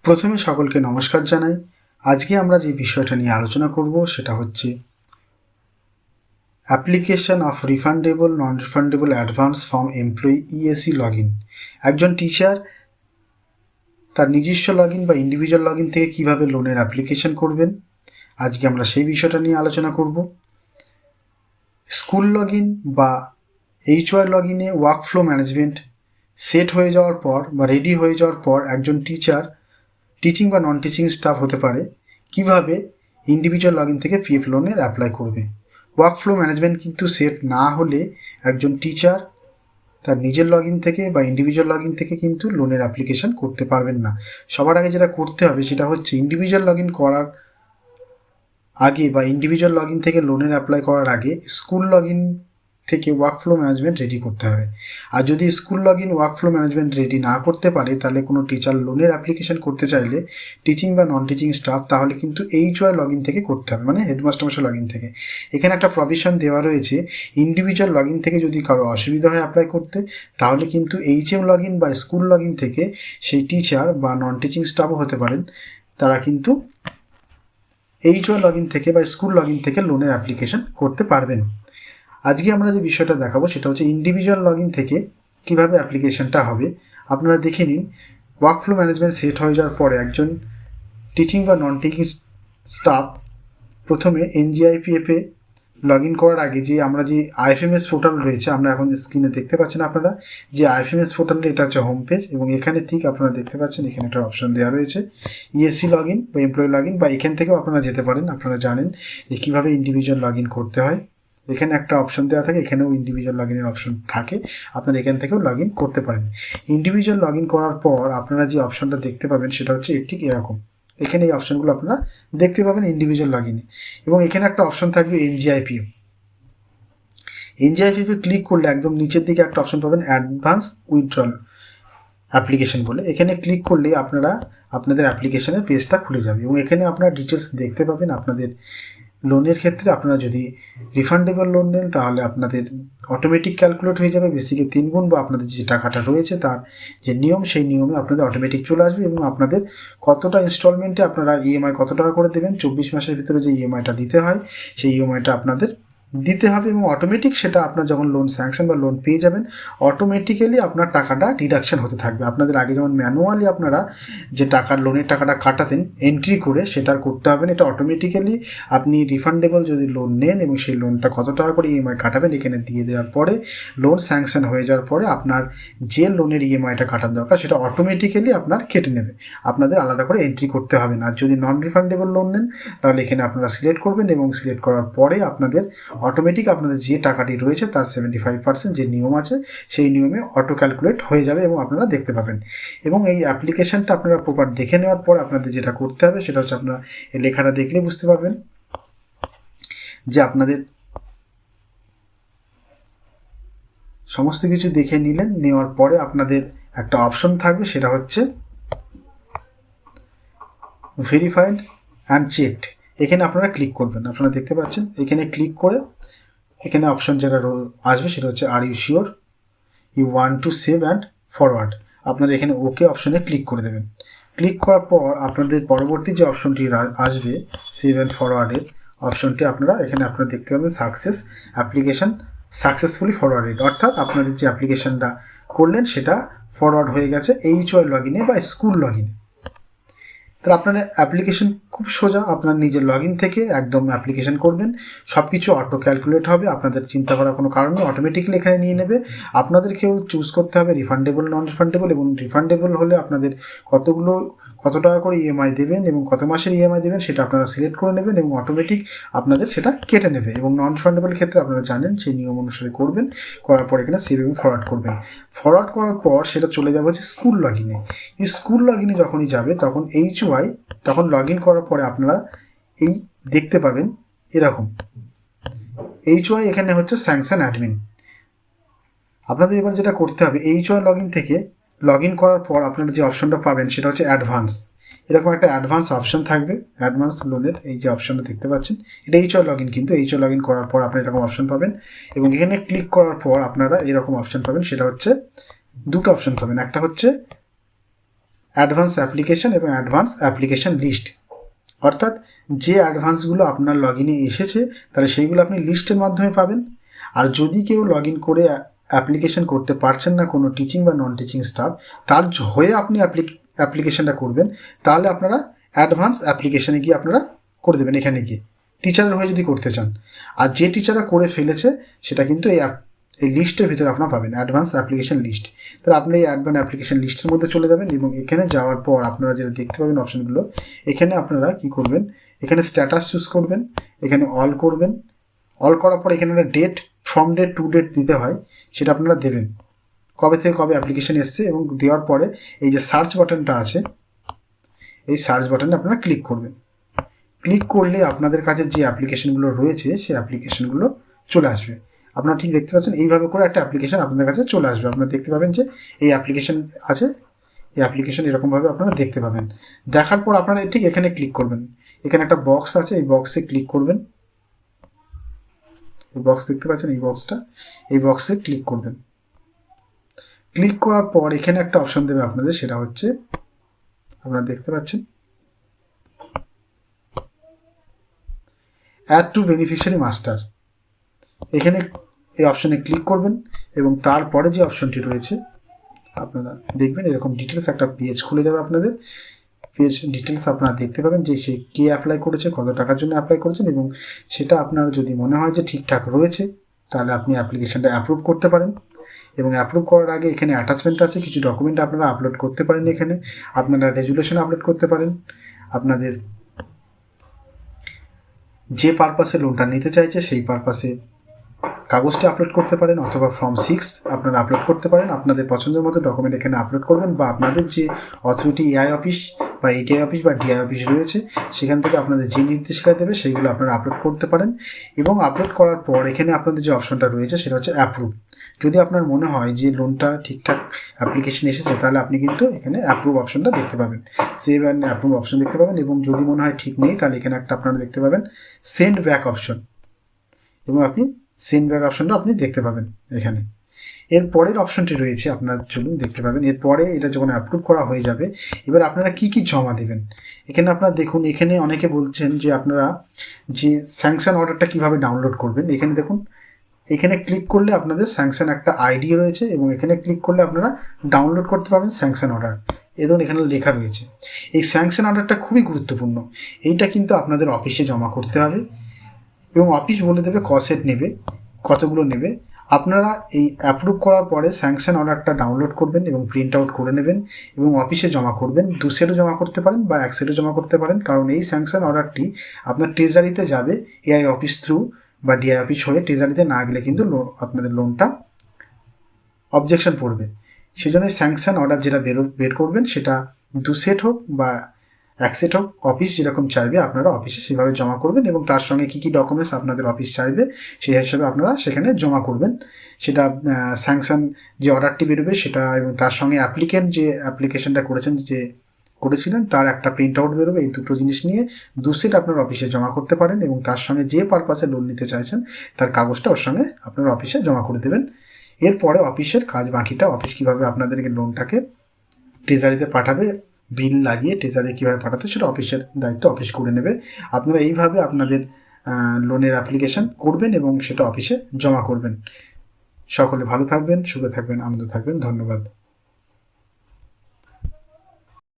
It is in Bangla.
প্রথমে সকলকে নমস্কার জানাই। আজকে আমরা যে বিষয়টা নিয়ে আলোচনা করব সেটা হচ্ছে application of refundable non refundable advance from employee EAC log in. একজন টিচার তার নিজস্ব লগ ইন বা ইন্ডিভিজুয়াল লগ ইন থেকে কীভাবে লোনের অ্যাপ্লিকেশন করবেন, আজকে আমরা সেই বিষয়টা নিয়ে আলোচনা করব। স্কুল লগ ইন বা এইচওয়াই লগ ইনে ওয়ার্কফ্লো ম্যানেজমেন্ট সেট হয়ে যাওয়ার পর বা রেডি হয়ে যাওয়ার পর একজন টিচার, টিচিং বা নন টিচিং স্টাফ হতে পারে, কিভাবে ইন্ডিভিজুয়াল লগ ইন থেকে পিএফ লোনের অ্যাপ্লাই করবে। ওয়ার্কফ্লো ম্যানেজমেন্ট কিন্তু সেট না হলে একজন টিচার তার নিজের লগ ইন থেকে বা ইন্ডিভিজুয়াল লগ ইন থেকে কিন্তু লোনের অ্যাপ্লিকেশন করতে পারবেন না। সবার আগে যেটা করতে হবে সেটা হচ্ছে ইন্ডিভিজুয়াল লগ ইন করার আগে বা ইন্ডিভিজুয়াল লগ ইন থেকে লোনের অ্যাপ্লাই করার আগে স্কুল লগ ইন থেকে ওয়ার্কফ্লো ম্যানেজমেন্ট রেডি করতে হবে। আর যদি school log in workflow management ready না করতে পারে, তাহলে কোনো টিচার লোনের অ্যাপ্লিকেশন করতে চাইলে টিচিং বা নন টিচিং স্টাফ, তাহলে কিন্তু এইচওয়াই লগ ইন থেকে করতে হবে, মানে হেডমাস্টার মশাই লগ ইন থেকে। এখানে একটা প্রভিশন দেওয়া রয়েছে, ইন্ডিভিজুয়াল লগ ইন থেকে যদি কারো অসুবিধা হয় অ্যাপ্লাই করতে, তাহলে কিন্তু এইচএম লগ ইন বা স্কুল লগ ইন থেকে সেই টিচার বা নন টিচিং স্টাফও হতে পারেন, তারা কিন্তু এইচওয়াই লগ ইন থেকে বা স্কুল লগ ইন থেকে লোনের অ্যাপ্লিকেশন করতে পারবেন। আজকে আমরা যে বিষয়টা দেখাবো সেটা হচ্ছে ইন্ডিভিজুয়াল লগ ইন থেকে কীভাবে অ্যাপ্লিকেশনটা হবে। আপনারা দেখে নিন, ওয়ার্কফ্লো ম্যানেজমেন্ট সেট হয়ে যাওয়ার পরে একজন টিচিং বা নন টিচিং স্টাফ প্রথমে এনজিআইপিএফে লগ ইন করার আগে যে আমরা যে আইএফএমএস পোর্টাল রয়েছে, আমরা এখন স্ক্রিনে দেখতে পাচ্ছেন আপনারা যে আইএফএমএস পোর্টালের এটা হচ্ছে হোম পেজ, এবং এখানে ঠিক আপনারা দেখতে পাচ্ছেন এখানে একটা অপশন দেওয়া রয়েছে ইএসসি লগ ইন বা এমপ্লয়ি লগ ইন, বা এখান থেকেও আপনারা যেতে পারেন। আপনারা জানেন যে কীভাবে ইন্ডিভিজুয়াল লগ ইন করতে হয়। এখানে একটা অপশন দেওয়া থাকে, এখানেও ইন্ডিভিজুয়াল লগ ইনের অপশন থাকে, আপনারা এখান থেকেও লগ ইন করতে পারেন। ইন্ডিভিজুয়াল লগ ইন করার পর আপনারা যে অপশনটা দেখতে পাবেন সেটা হচ্ছে ঠিক এরকম। এখানে এই অপশনগুলো আপনারা দেখতে পাবেন ইন্ডিভিজুয়াল লগ ইনে, এবং এখানে একটা অপশন থাকবে এনজিআইপিএফ। এনজিআইপিএফে ক্লিক করলে একদম নিচের দিকে একটা অপশন পাবেন অ্যাডভান্স উইথড্রল অ্যাপ্লিকেশন বলে। এখানে ক্লিক করলে আপনারা আপনাদের অ্যাপ্লিকেশনের পেজটা খুলে যাবে, এবং এখানে আপনারা ডিটেলস দেখতে পাবেন। আপনাদের লোনের ক্ষেত্রে আপনারা যদি রিফান্ডেবল লোন নেন, তাহলে আপনাদের অটোমেটিক ক্যালকুলেট হয়ে যাবে বেসিকে 3 গুণ, বা আপনাদের যে টাকাটা রয়েছে তার যে নিয়ম, সেই নিয়মে আপনাদের অটোমেটিক চলে আসবে, এবং আপনাদের কতটা ইনস্টলমেন্টে আপনারা ইএমআই কত টাকা করে দেবেন, 24 মাসের ভিতরে যে ইএমআইটা দিতে হয় সেই ইএমআইটা আপনাদের দিতে হবে, এবং অটোমেটিক সেটা আপনার যখন লোন স্যাংশন বা লোন পেয়ে যাবেন, অটোমেটিক্যালি আপনার টাকাটা ডিডাকশন হতে থাকবে। আপনাদের আগে যেমন ম্যানুয়ালি আপনারা যে টাকার লোনের টাকাটা কাটাতেন এন্ট্রি করে, সেটা আর করতে হবে না। এটা অটোমেটিক্যালি আপনি রিফান্ডেবল যদি লোন নেন এবং সেই লোনটা কত টাকা করে ইএমআই কাটাবেন এখানে দিয়ে দেওয়ার পরে, লোন স্যাংশন হয়ে যাওয়ার পরে আপনার যে লোনের ইএমআইটা কাটার দরকার সেটা অটোমেটিক্যালি আপনার কেটে নেবে, আপনাদের আলাদা করে এন্ট্রি করতে হবে না। আর যদি নন রিফান্ডেবল লোন নেন, তাহলে এখানে আপনারা সিলেক্ট করবেন, এবং সিলেক্ট করার পরে আপনাদের অটোমেটিক আপনাদের যে টাকাটি রয়েছে তার 75% যে নিয়ম আছে সেই নিয়মে অটো ক্যালকুলেট হয়ে যাবে, এবং আপনারা দেখতে পাবেন। এবং এই অ্যাপ্লিকেশনটা আপনারা প্রপার দেখে নেওয়ার পর আপনাদের যেটা করতে হবে সেটা হচ্ছে, আপনারা এই লেখাটা দেখলে বুঝতে পারবেন যে আপনাদের সমস্ত কিছু দেখে নিলেন। নেওয়ার পরে আপনাদের একটা অপশন থাকবে, সেটা হচ্ছে ভেরিফাইড অ্যান্ড চেকড। এখানে আপনারা ক্লিক করবেন। আপনারা দেখতে পাচ্ছেন এখানে ক্লিক করে এখানে অপশন যেটা আসবে সেটা হচ্ছে are you sure you want to save and forward. আপনারা এখানে ওকে অপশনে ক্লিক করে দেবেন। ক্লিক করার পর আপনাদের পরবর্তী যে অপশনটি আসবে সেভ অ্যান্ড ফরওয়ার্ডের অপশনটি, আপনারা এখানে আপনারা দেখতে পাবেন সাকসেস অ্যাপ্লিকেশন সাকসেসফুলি ফরওয়ার্ডেড, অর্থাৎ আপনাদের যে অ্যাপ্লিকেশনটা করলেন সেটা ফরওয়ার্ড হয়ে গেছে এইচওয়াই লগ ইনে বা স্কুল লগ ইনে। তাহলে আপনার অ্যাপ্লিকেশন খুব সোজা, আপনার নিজের লগ ইন থেকে একদম অ্যাপ্লিকেশন করবেন, সব কিছু অটো ক্যালকুলেট হবে, আপনাদের চিন্তা করার কোনো কারণ নেই, অটোমেটিক্যালি এখানে নিয়ে নেবে। আপনাদেরকেও চুজ করতে হবে রিফান্ডেবল নন রিফান্ডেবল, এবং রিফান্ডেবল হলে আপনাদের কত টাকা করে ইএমআই দেবেন এবং কত মাসের ইএমআই দেবেন সেটা আপনারা সিলেক্ট করে নেবেন, এবং অটোমেটিক আপনাদের সেটা কেটে নেবে। এবং নন রিফান্ডেবল ক্ষেত্রে আপনারা জানেন সেই নিয়ম অনুসারে করবেন, করার পর এখানে সেভ এবং ফরওয়ার্ড করবেন। ফরওয়ার্ড করার পর সেটা চলে যাবে হচ্ছে স্কুল লগ ইনে। এই স্কুল লগ ইনে যখনই যাবে তখন তখন লগ ইন করার পরে আপনারা এই দেখতে পাবেন এরকম এইচওয়াই, এখানে হচ্ছে স্যাংশন অ্যাডমিন। আপনাদের এবার যেটা করতে হবে, এইচওয়াই লগ ইন থেকে লগ ইন করার পর আপনারা যে অপশনটা পাবেন সেটা হচ্ছে অ্যাডভান্স। এরকম একটা অ্যাডভান্স অপশন থাকবে, অ্যাডভান্স লোনের এই যে অপশনটা দেখতে পাচ্ছেন এটা এইচওয়াই লগ ইন, কিন্তু এইচওয়াই লগ ইন করার পর আপনি এরকম অপশন পাবেন, এবং এখানে ক্লিক করার পর আপনারা এরকম অপশন পাবেন। সেটা হচ্ছে দুটো অপশন পাবেন, একটা হচ্ছে অ্যাডভান্স অ্যাপ্লিকেশন এবং অ্যাডভান্স অ্যাপ্লিকেশন লিস্ট, অর্থাৎ যে অ্যাডভান্সগুলো আপনার লগ ইনে এসেছে তাহলে সেইগুলো আপনি লিস্টের মাধ্যমে পাবেন। আর যদি কেউ লগ ইন করে অ্যাপ্লিকেশন করতে পারছেন না কোনো টিচিং বা নন টিচিং স্টাফ, তার হয়ে আপনি অ্যাপ্লিকেশনটা করবেন, তাহলে আপনারা অ্যাডভান্স অ্যাপ্লিকেশনে গিয়ে আপনারা করে দেবেন এখানে গিয়ে, টিচারের হয়ে যদি করতে চান। আর যে টিচাররা করে ফেলেছে সেটা কিন্তু এই লিস্টের ভিতরে আপনারা পাবেন, অ্যাডভান্স অ্যাপ্লিকেশন লিস্ট। তাহলে আপনি এই অ্যাডভান্স অ্যাপ্লিকেশন লিস্টের মধ্যে চলে যাবেন এবং এখানে যাওয়ার পর আপনারা যেটা দেখতে পাবেন অপশনগুলো, এখানে আপনারা কি করবেন, এখানে স্ট্যাটাস চুজ করবেন, এখানে অল করবেন। অল করার পর এখানে একটা date, from date to date দিতে হয়, সেটা আপনারা দেবেন, কবে থেকে কবে অ্যাপ্লিকেশন এসছে। এবং দেওয়ার পরে এই যে সার্চ বাটনটা আছে, এই সার্চ বাটনে আপনারা ক্লিক করবেন। ক্লিক করলে আপনাদের কাছে যে অ্যাপ্লিকেশনগুলো রয়েছে সেই অ্যাপ্লিকেশনগুলো চলে আসবে। আপনারা ঠিক দেখতে পাচ্ছেন এইভাবে করে একটা অ্যাপ্লিকেশন আপনাদের কাছে চলে আসবে। আপনারা দেখতে পাবেন যে এই অ্যাপ্লিকেশন আছে, এই অ্যাপ্লিকেশন এরকমভাবে আপনারা দেখতে পাবেন। দেখার পর আপনারা ঠিক এখানে ক্লিক করবেন, এখানে একটা বক্স আছে, এই বক্সে ক্লিক করবেন। এই বক্স দেখতে পাচ্ছেন, এই বক্সটা, এই বক্সে ক্লিক করবেন। ক্লিক করার পর এখানে একটা অপশন দেবে আপনাদের, সেটা হচ্ছে আপনারা দেখতে পাচ্ছেন অ্যাড টু বেনিফিশিয়ারি মাস্টার। এখানে এই অপশনে ক্লিক করবেন এবং তারপরে যে অপশনটি রয়েছে আপনারা দেখবেন এরকম ডিটেলস একটা পেজ খুলে যাবে আপনাদের। পেজ ডিটেলস আপনারা দেখতে পাবেন যে সে কে অ্যাপ্লাই করেছে, কত টাকার জন্য অ্যাপ্লাই করেছেন, এবং সেটা আপনার যদি মনে হয় যে ঠিকঠাক রয়েছে তাহলে আপনি অ্যাপ্লিকেশনটা অ্যাপ্রুভ করতে পারেন। এবং অ্যাপ্রুভ করার আগে এখানে অ্যাটাচমেন্ট আছে, কিছু ডকুমেন্ট আপনারা আপলোড করতে পারেন। এখানে আপনারা রেজুলেশন আপলোড করতে পারেন, আপনাদের যে পারপাসে লোনটা নিতে চাইছে সেই পারপাসে কাগজটা আপলোড করতে পারেন, অথবা ফর্ম 6 আপনারা আপলোড করতে পারেন। আপনাদের পছন্দের মতো ডকুমেন্ট এখানে আপলোড করবেন, বা আপনাদের যে অথরিটি এআই অফিস বা এটিআই অফিস বা ডিআই অফিস রয়েছে সেখান থেকে আপনাদের যে নির্দেশিকা দেবে সেইগুলো আপনারা আপলোড করতে পারেন। এবং আপলোড করার পর এখানে আপনাদের যে অপশনটা রয়েছে সেটা হচ্ছে অ্যাপ্রুভ। যদি আপনার মনে হয় যে লোনটা ঠিকঠাক অ্যাপ্লিকেশন এসেছে তাহলে আপনি কিন্তু এখানে অ্যাপ্রুভ অপশনটা দেখতে পাবেন, সেভ অ্যান্ড অ্যাপ্রুভ অপশন দেখতে পাবেন। এবং যদি মনে হয় ঠিক নেই তাহলে এখানে একটা আপনারা দেখতে পাবেন সেন্ড ব্যাক অপশন, এবং আপনি সেন্ড ব্যাক অপশনটা আপনি দেখতে পাবেন এখানে। এর পরের অপশনটি রয়েছে আপনার, চলুন দেখতে পাবেন। এরপরে এটা যখন অ্যাপ্রুভ করা হয়ে যাবে এবার আপনারা কি কি জমা দেবেন। এখানে আপনারা দেখুন, এখানে অনেকে বলছেন যে আপনারা যে স্যাংশন অর্ডারটা কিভাবে ডাউনলোড করবেন। এখানে দেখুন, এখানে ক্লিক করলে আপনাদের স্যাংশন একটা আইডি রয়েছে এবং এখানে ক্লিক করলে আপনারা ডাউনলোড করতে পারবেন স্যাংশন অর্ডার। এ ধরুন এখানে লেখা রয়েছে। এই স্যাংশন অর্ডারটা খুবই গুরুত্বপূর্ণ, এইটা কিন্তু আপনাদের অফিসে জমা করতে হবে এবং অফিস বলে দেবে সেট নেবে, কতগুলো নেবে। আপনারা এই অ্যাপ্রুভ করার পরে স্যাংশন অর্ডারটা ডাউনলোড করবেন এবং প্রিন্ট আউট করে নেবেন এবং অফিসে জমা করবেন। 2 সেটও জমা করতে পারেন বা 1 সেটও জমা করতে পারেন, কারণ এই স্যাংশন অর্ডারটি আপনার ট্রেজারিতে যাবে এআই অফিস থ্রু বা ডিআই অফিস হয়ে। ট্রেজারিতে না গেলে কিন্তু আপনাদের লোনটা অবজেকশন পড়বে। সেজন্য স্যাংশন অর্ডার যেটা বের করবেন সেটা 2 সেট হোক বা 1 সেট হোক, অফিস যেরকম চাইবে আপনারা অফিসে সেভাবে জমা করবেন এবং তার সঙ্গে কী কী ডকুমেন্টস আপনাদের অফিস চাইবে সেই হিসাবে আপনারা সেখানে জমা করবেন। সেটা স্যাংশন যে অর্ডারটি বেরোবে সেটা, এবং তার সঙ্গে অ্যাপ্লিকেন্ট যে অ্যাপ্লিকেশনটা করেছিলেন তার একটা প্রিন্ট আউট বেরোবে। এই দুটো জিনিস নিয়ে 2 সেট আপনার অফিসে জমা করতে পারেন এবং তার সঙ্গে যে পারপাসে লোন নিতে চাইছেন তার কাগজটা ওর সঙ্গে আপনার অফিসে জমা করে দেবেন। এরপরে অফিসের কাজ বাকিটা, অফিস কীভাবে আপনাদেরকে লোনটাকে ট্রেজারিতে পাঠাবে, বিল লাগিয়ে ট্রেজারি কীভাবে পাঠাতে সেটা অফিসের দায়িত্ব অফিস করে নেবে। আপনারা এইভাবে আপনাদের লোনের অ্যাপ্লিকেশান করবেন এবং সেটা অফিসে জমা করবেন। সকলে ভালো থাকবেন, সুখে থাকবেন, আনন্দ থাকবেন। ধন্যবাদ।